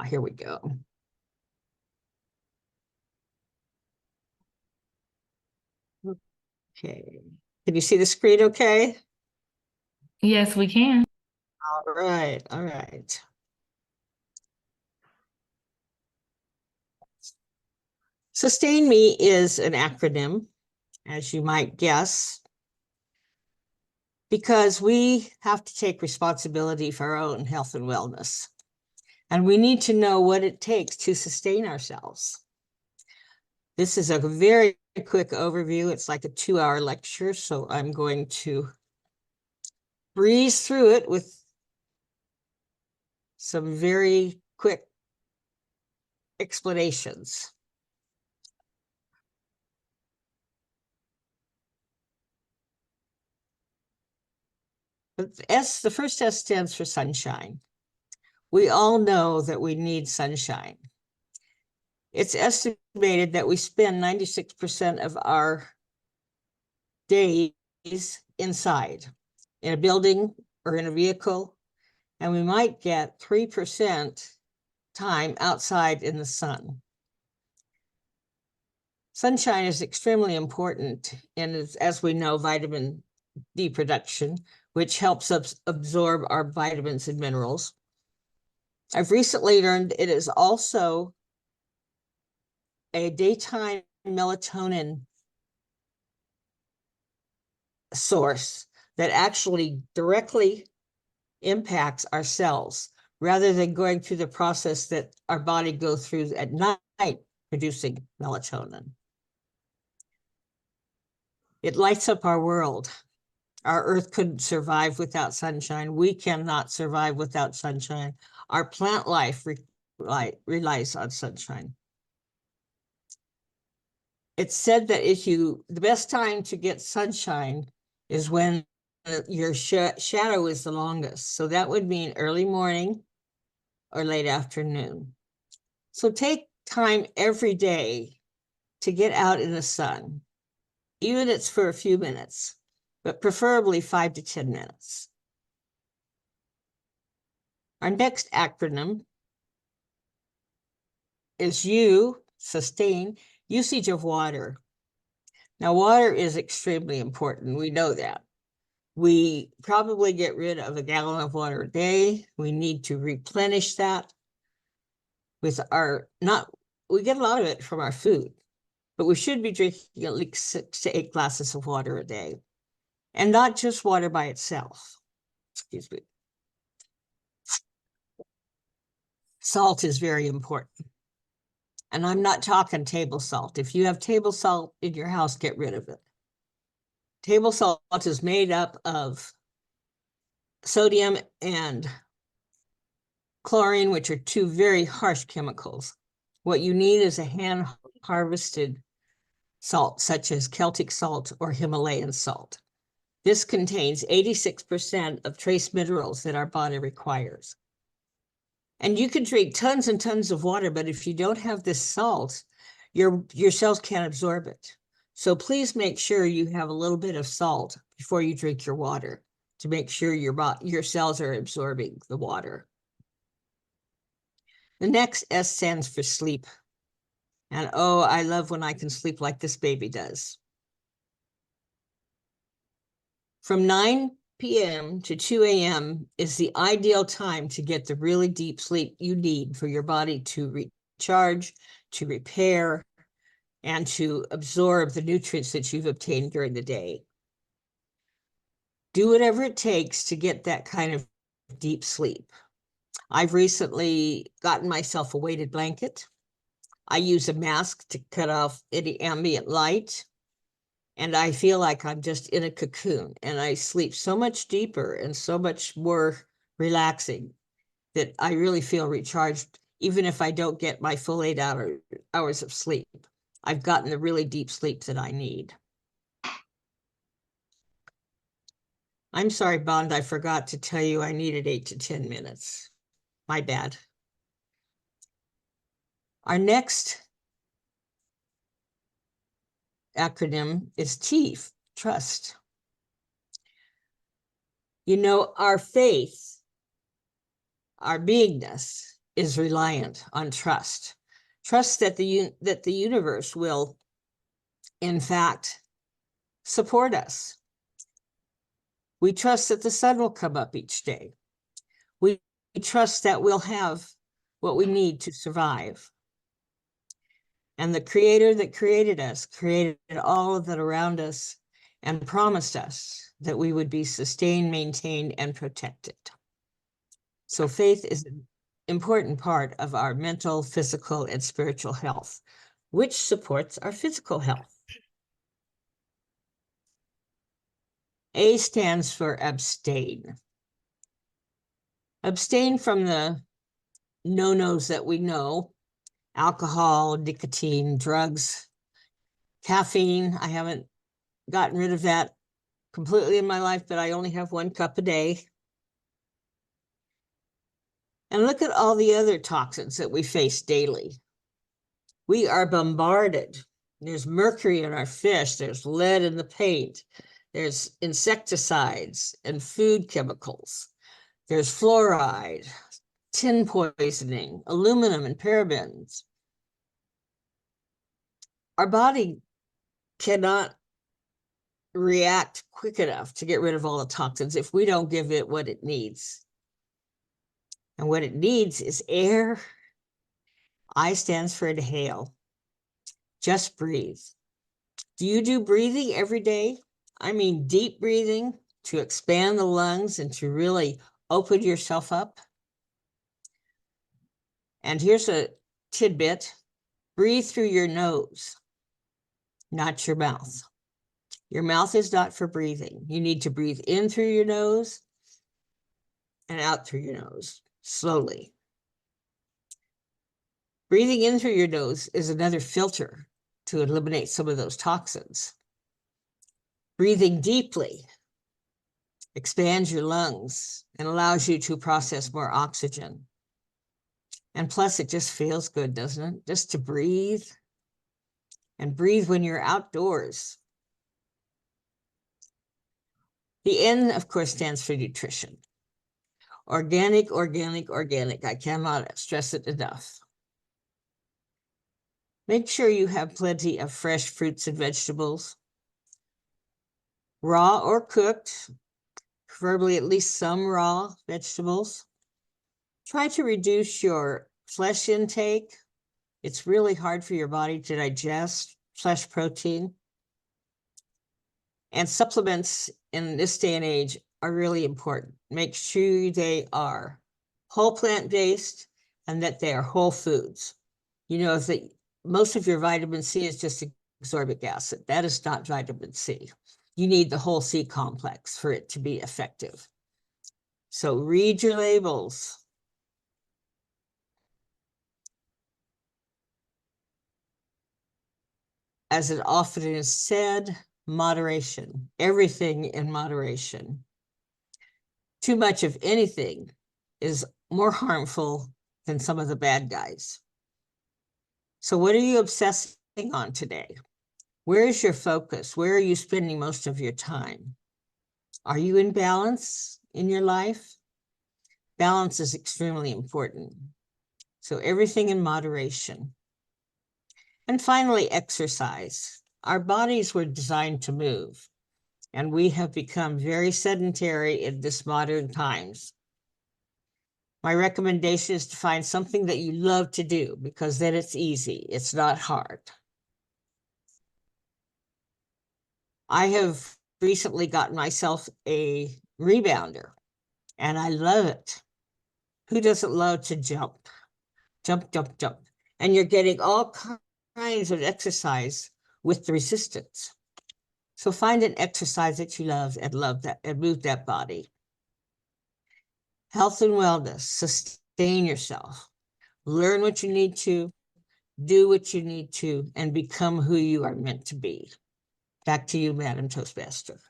Here we go. Okay. Can you see the screen okay? Yes, we can. All right, all right. Sustain Me is an acronym, as you might guess, because we have to take responsibility for our own health and wellness. And we need to know what it takes to sustain ourselves. This is a very quick overview. It's like a 2-hour lecture, so I'm going to breeze through it with some very quick explanations. The first S stands for sunshine. We all know that we need sunshine. It's estimated that we spend 96% of our days inside, in a building or in a vehicle, and we might get 3% time outside in the sun. Sunshine is extremely important in, as we know, vitamin D production, which helps us absorb our vitamins and minerals. I've recently learned it is also a daytime melatonin source that actually directly impacts our cells rather than going through the process that our body goes through at night producing melatonin. It lights up our world. Our earth couldn't survive without sunshine. We cannot survive without sunshine. Our plant life relies on sunshine. It's said that the best time to get sunshine is when your shadow is the longest. So that would mean early morning or late afternoon. So take time every day to get out in the sun, even if it's for a few minutes, but preferably 5 to 10 minutes. Our next acronym is U, sustain, usage of water. Now, water is extremely important. We know that. We probably get rid of a gallon of water a day. We need to replenish that with we get a lot of it from our food, but we should be drinking at least 6 to 8 glasses of water a day, and not just water by itself. Excuse me. Salt is very important. And I'm not talking table salt. If you have table salt in your house, get rid of it. Table salt is made up of sodium and chlorine, which are 2 very harsh chemicals. What you need is a hand-harvested salt, such as Celtic salt or Himalayan salt. This contains 86% of trace minerals that our body requires. And you can drink tons and tons of water, but if you don't have this salt, your cells can't absorb it. So please make sure you have a little bit of salt before you drink your water to make sure your cells are absorbing the water. The next S stands for sleep. And oh, I love when I can sleep like this baby does. From 9 p.m. to 2 a.m. is the ideal time to get the really deep sleep you need for your body to recharge, to repair, and to absorb the nutrients that you've obtained during the day. Do whatever it takes to get that kind of deep sleep. I've recently gotten myself a weighted blanket. I use a mask to cut off any ambient light. And I feel like I'm just in a cocoon, and I sleep so much deeper and so much more relaxing that I really feel recharged, even if I don't get my full 8 hours of sleep. I've gotten the really deep sleep that I need. I'm sorry, Bond, I forgot to tell you I needed 8 to 10 minutes. My bad. Our next acronym is T, trust. You know, our faith, our beingness, is reliant on trust. Trust that the universe will, in fact, support us. We trust that the sun will come up each day. We trust that we'll have what we need to survive. And the creator that created us created all of that around us and promised us that we would be sustained, maintained, and protected. So faith is an important part of our mental, physical, and spiritual health, which supports our physical health. A stands for abstain. Abstain from the no-nos that we know: alcohol, nicotine, drugs, caffeine. I haven't gotten rid of that completely in my life, but I only have 1 cup a day. And look at all the other toxins that we face daily. We are bombarded. There's mercury in our fish, there's lead in the paint, there's insecticides and food chemicals, there's fluoride, tin poisoning, aluminum and parabens. Our body cannot react quick enough to get rid of all the toxins if we don't give it what it needs. And what it needs is air. I stands for inhale. Just breathe. Do you do breathing every day? I mean deep breathing to expand the lungs and to really open yourself up. And here's a tidbit. Breathe through your nose, not your mouth. Your mouth is not for breathing. You need to breathe in through your nose and out through your nose, slowly. Breathing in through your nose is another filter to eliminate some of those toxins. Breathing deeply expands your lungs and allows you to process more oxygen. And plus, it just feels good, doesn't it? Just to breathe, and breathe when you're outdoors. The N, of course, stands for nutrition. Organic, organic, organic. I cannot stress it enough. Make sure you have plenty of fresh fruits and vegetables, raw or cooked, preferably at least some raw vegetables. Try to reduce your flesh intake. It's really hard for your body to digest flesh protein. And supplements in this day and age are really important. Make sure they are whole plant-based and that they are whole foods. You know, that most of your vitamin C is just ascorbic acid. That is not vitamin C. You need the whole C complex for it to be effective. So read your labels. As it often is said, moderation, everything in moderation. Too much of anything is more harmful than some of the bad guys. So what are you obsessing on today? Where is your focus? Where are you spending most of your time? Are you in balance in your life? Balance is extremely important. So everything in moderation. And finally, exercise. Our bodies were designed to move, and we have become very sedentary in this modern times. My recommendation is to find something that you love to do, because then it's easy. It's not hard. I have recently gotten myself a rebounder, and I love it. Who doesn't love to jump? Jump, jump, jump. And you're getting all kinds of exercise with the resistance. So find an exercise that you love that and move that body. Health and wellness, sustain yourself. Learn what you need to, do what you need to, and become who you are meant to be. Back to you, Madam Toastmaster.